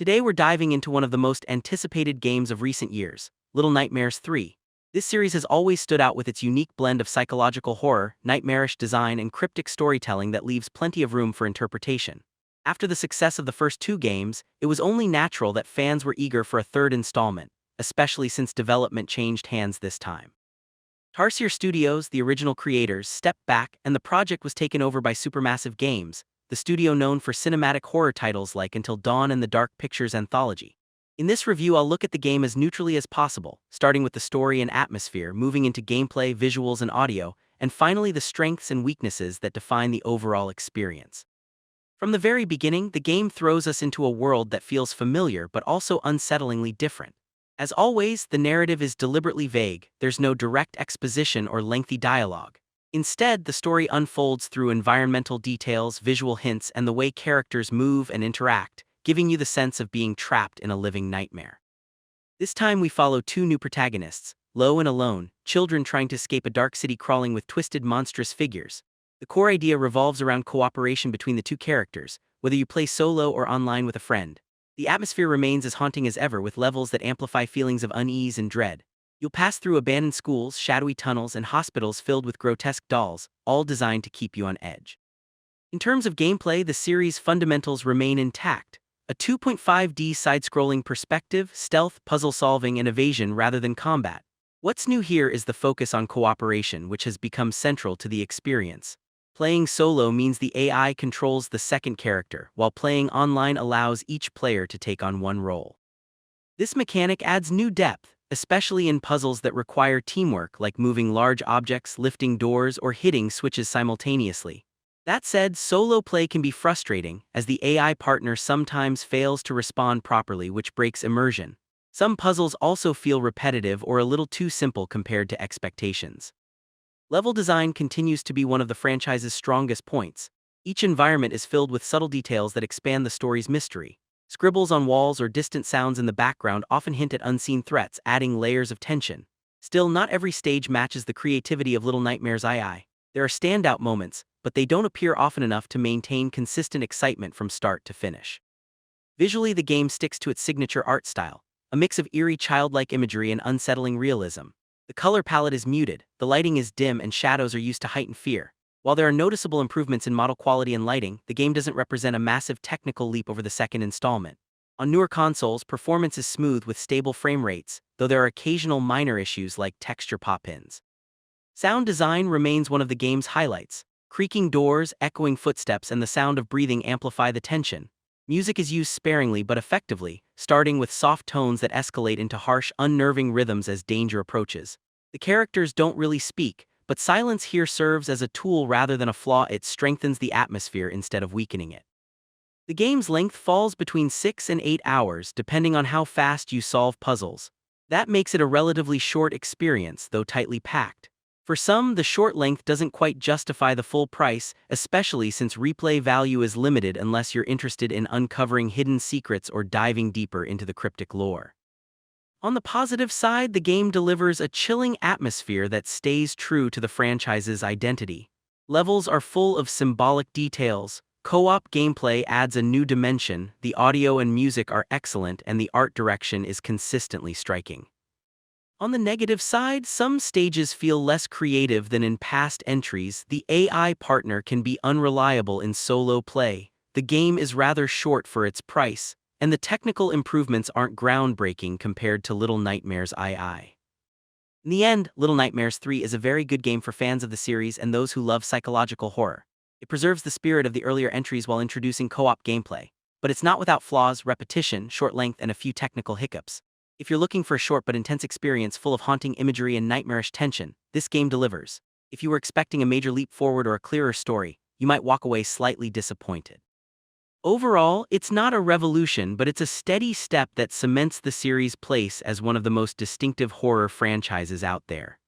Today we're diving into one of the most anticipated games of recent years, Little Nightmares 3. This series has always stood out with its unique blend of psychological horror, nightmarish design, and cryptic storytelling that leaves plenty of room for interpretation. After the success of the first two games, it was only natural that fans were eager for a third installment, especially since development changed hands this time. Tarsier Studios, the original creators, stepped back and the project was taken over by Supermassive Games, the studio known for cinematic horror titles like Until Dawn and the Dark Pictures anthology. In this review, I'll look at the game as neutrally as possible, starting with the story and atmosphere, moving into gameplay, visuals, and audio, and finally the strengths and weaknesses that define the overall experience. From the very beginning, the game throws us into a world that feels familiar but also unsettlingly different. As always, the narrative is deliberately vague. There's no direct exposition or lengthy dialogue. Instead, the story unfolds through environmental details, visual hints, and the way characters move and interact, giving you the sense of being trapped in a living nightmare. This time we follow two new protagonists, Lo and Alone, children trying to escape a dark city crawling with twisted, monstrous figures. The core idea revolves around cooperation between the two characters, whether you play solo or online with a friend. The atmosphere remains as haunting as ever, with levels that amplify feelings of unease and dread. You'll pass through abandoned schools, shadowy tunnels, and hospitals filled with grotesque dolls, all designed to keep you on edge. In terms of gameplay, the series' fundamentals remain intact. A 2.5D side-scrolling perspective, stealth, puzzle-solving, and evasion rather than combat. What's new here is the focus on cooperation, which has become central to the experience. Playing solo means the AI controls the second character, while playing online allows each player to take on one role. This mechanic adds new depth, especially in puzzles that require teamwork like moving large objects, lifting doors, or hitting switches simultaneously. That said, solo play can be frustrating, as the AI partner sometimes fails to respond properly, which breaks immersion. Some puzzles also feel repetitive or a little too simple compared to expectations. Level design continues to be one of the franchise's strongest points. Each environment is filled with subtle details that expand the story's mystery. Scribbles on walls or distant sounds in the background often hint at unseen threats, adding layers of tension. Still, not every stage matches the creativity of Little Nightmares II. There are standout moments, but they don't appear often enough to maintain consistent excitement from start to finish. Visually, the game sticks to its signature art style, a mix of eerie childlike imagery and unsettling realism. The color palette is muted, the lighting is dim, and shadows are used to heighten fear. While there are noticeable improvements in model quality and lighting, the game doesn't represent a massive technical leap over the second installment. On newer consoles, performance is smooth with stable frame rates, though there are occasional minor issues like texture pop-ins. Sound design remains one of the game's highlights. Creaking doors, echoing footsteps, and the sound of breathing amplify the tension. Music is used sparingly but effectively, starting with soft tones that escalate into harsh, unnerving rhythms as danger approaches. The characters don't really speak, but silence here serves as a tool rather than a flaw. It strengthens the atmosphere instead of weakening it. The game's length falls between 6 and 8 hours, depending on how fast you solve puzzles. That makes it a relatively short experience, though tightly packed. For some, the short length doesn't quite justify the full price, especially since replay value is limited unless you're interested in uncovering hidden secrets or diving deeper into the cryptic lore. On the positive side, the game delivers a chilling atmosphere that stays true to the franchise's identity. Levels are full of symbolic details, co-op gameplay adds a new dimension, the audio and music are excellent, and the art direction is consistently striking. On the negative side, some stages feel less creative than in past entries. The AI partner can be unreliable in solo play. The game is rather short for its price, and the technical improvements aren't groundbreaking compared to Little Nightmares II. In the end, Little Nightmares 3 is a very good game for fans of the series and those who love psychological horror. It preserves the spirit of the earlier entries while introducing co-op gameplay, but it's not without flaws, repetition, short length, and a few technical hiccups. If you're looking for a short but intense experience full of haunting imagery and nightmarish tension, this game delivers. If you were expecting a major leap forward or a clearer story, you might walk away slightly disappointed. Overall, it's not a revolution, but it's a steady step that cements the series' place as one of the most distinctive horror franchises out there.